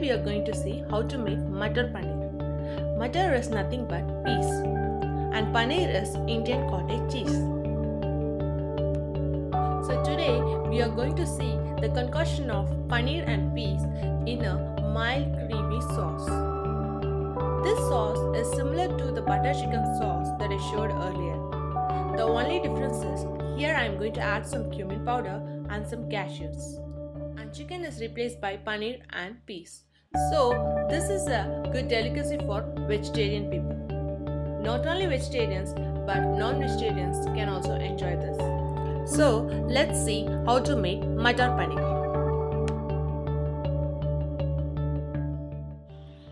we are going to see how to make Mattar Paneer. Mattar is nothing but peas and Paneer is Indian cottage cheese. So today we are going to see the concoction of Paneer and peas in a mild creamy sauce. This sauce is similar to the butter chicken sauce that I showed earlier. The only difference is here I am going to add some cumin powder and some cashews. And chicken is replaced by paneer and peas. So this is a good delicacy for vegetarian people. Not only vegetarians but non-vegetarians can also enjoy this. So let's see how to make Mattar Paneer.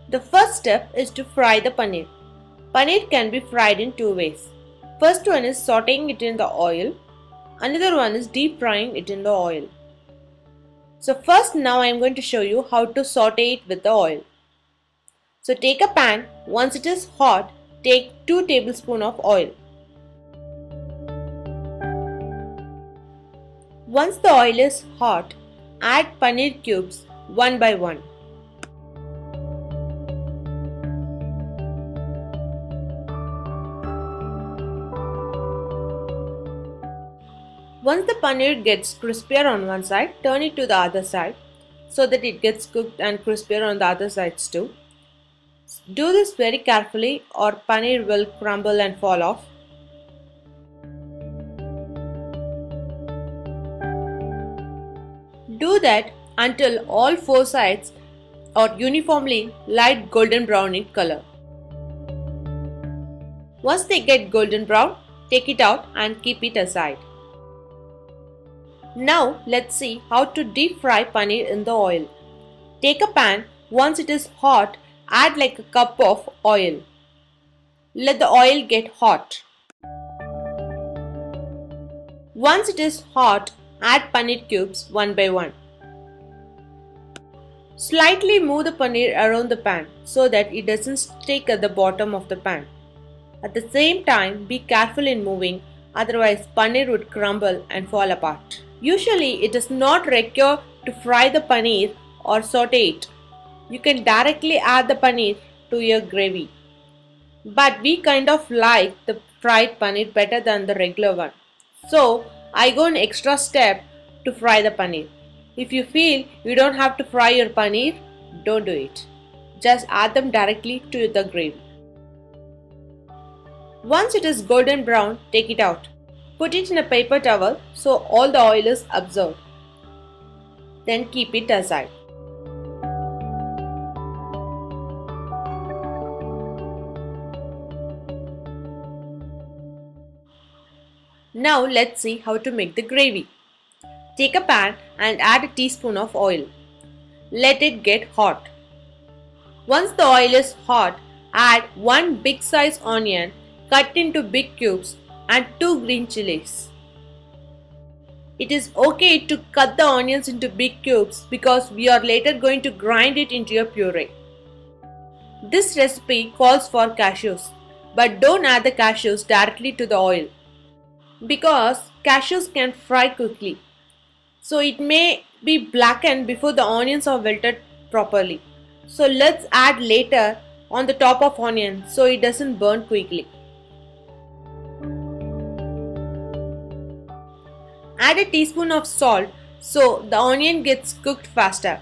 The first step is to fry the paneer. Paneer can be fried in two ways. First one is sauteing it in the oil. Another one is deep frying it in the oil. So first now I am going to show you how to saute it with the oil. So take a pan. Once it is hot, take 2 tablespoons of oil. Once the oil is hot, add paneer cubes one by one. Once the paneer gets crispier on one side, turn it to the other side so that it gets cooked and crispier on the other sides too. Do this very carefully or paneer will crumble and fall off. Do that until all 4 sides are uniformly light golden brown in color. Once they get golden brown, take it out and keep it aside. Now let's see how to deep fry paneer in the oil. Take a pan. Once it is hot, add like a cup of oil. Let the oil get hot. Once it is hot, add paneer cubes one by one. Slightly move the paneer around the pan so that it doesn't stick at the bottom of the pan. At the same time, be careful in moving, otherwise paneer would crumble and fall apart. Usually it is not required to fry the paneer or saute it. You can directly add the paneer to your gravy. But we kind of like the fried paneer better than the regular one. So I go an extra step to fry the paneer. If you feel you don't have to fry your paneer, don't do it. Just add them directly to the gravy. Once it is golden brown, take it out. Put it in a paper towel so all the oil is absorbed. Then keep it aside. Now let's see how to make the gravy. Take a pan and add a teaspoon of oil. Let it get hot. Once the oil is hot, add 1 big size onion cut into big cubes and 2 green chilies. It is okay to cut the onions into big cubes because we are later going to grind it into a puree. This recipe calls for cashews, but don't add the cashews directly to the oil because cashews can fry quickly. So it may be blackened before the onions are wilted properly. So let's add later on the top of onion so it doesn't burn quickly. Add a teaspoon of salt so the onion gets cooked faster.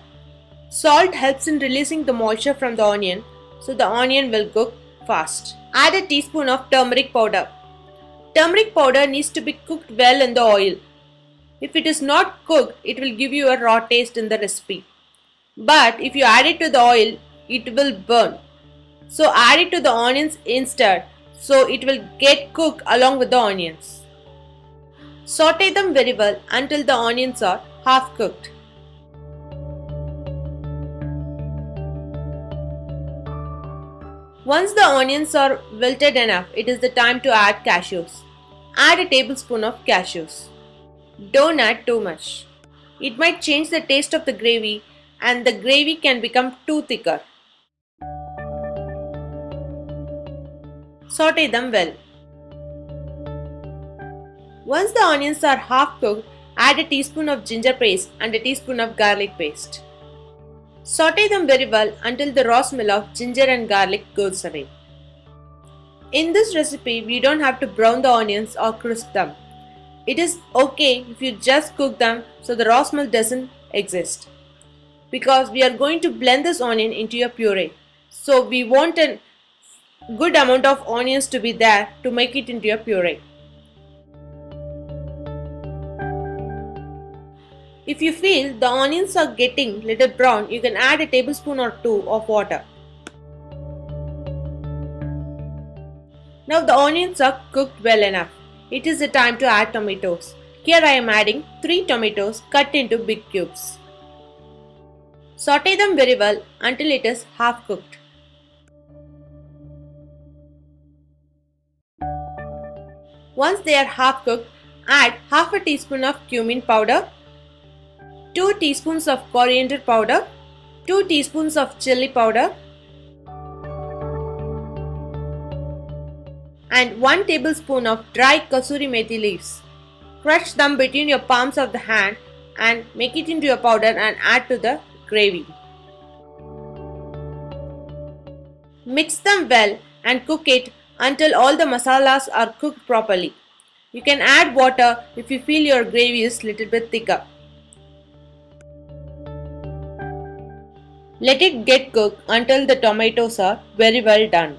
Salt helps in releasing the moisture from the onion so the onion will cook fast. Add a teaspoon of turmeric powder. Turmeric powder needs to be cooked well in the oil. If it is not cooked, it will give you a raw taste in the recipe. But if you add it to the oil, it will burn. So add it to the onions instead so it will get cooked along with the onions. Saute them very well until the onions are half cooked. Once the onions are wilted enough, it is the time to add cashews. Add a tablespoon of cashews. Don't add too much. It might change the taste of the gravy and the gravy can become too thicker. Saute them well. Once the onions are half cooked, add a teaspoon of ginger paste and a teaspoon of garlic paste. Saute them very well until the raw smell of ginger and garlic goes away. In this recipe, we don't have to brown the onions or crisp them. It is okay if you just cook them so the raw smell doesn't exist. Because we are going to blend this onion into a puree. So we want a good amount of onions to be there to make it into a puree. If you feel the onions are getting little brown, you can add a tablespoon or two of water. Now the onions are cooked well enough. It is the time to add tomatoes. Here I am adding 3 tomatoes cut into big cubes. Saute them very well until it is half cooked. Once they are half cooked, add half a teaspoon of cumin powder, 2 teaspoons of coriander powder, 2 teaspoons of chili powder, and 1 tablespoon of dry Kasoori Methi leaves. Crush them between your palms of the hand and make it into a powder and add to the gravy. Mix them well and cook it until all the masalas are cooked properly. You can add water if you feel your gravy is little bit thicker. Let it get cooked until the tomatoes are very well done.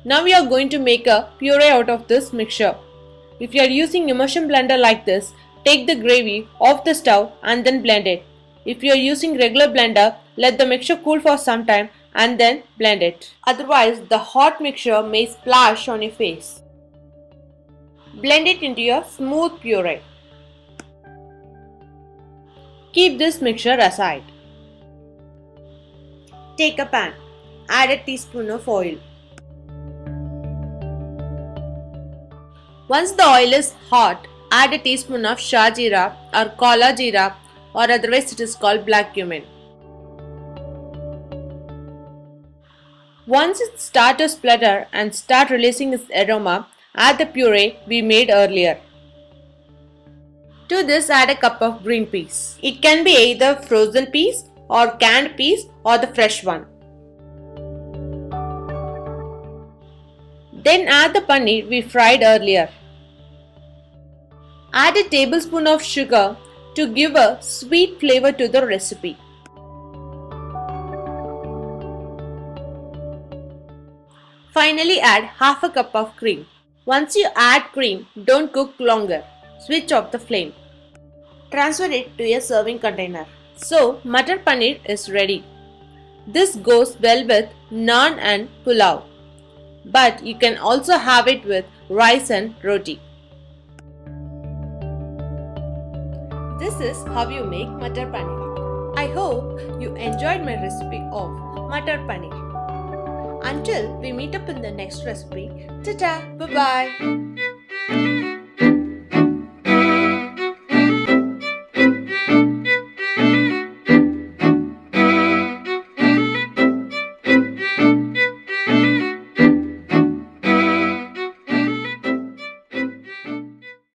Now we are going to make a puree out of this mixture. If you are using immersion blender like this, take the gravy off the stove and then blend it. If you are using regular blender, let the mixture cool for some time and then blend it. Otherwise, the hot mixture may splash on your face. Blend it into a smooth puree. Keep this mixture aside. Take a pan. Add a teaspoon of oil. Once the oil is hot, add a teaspoon of shah jeera or kala jeera, or otherwise it is called black cumin. Once it starts to splutter and start releasing its aroma, add the puree we made earlier. To this, add a cup of green peas. It can be either frozen peas or canned peas or the fresh one. Then add the paneer we fried earlier. Add a tablespoon of sugar to give a sweet flavor to the recipe. Finally, add half a cup of cream. Once you add cream, don't cook longer. Switch off the flame. Transfer it to a serving container. So, Mattar Paneer is ready. This goes well with naan and pulao. But you can also have it with rice and roti. This is how you make Mattar Paneer. I hope you enjoyed my recipe of Mattar Paneer. Until we meet up in the next recipe, ta-ta, bye-bye.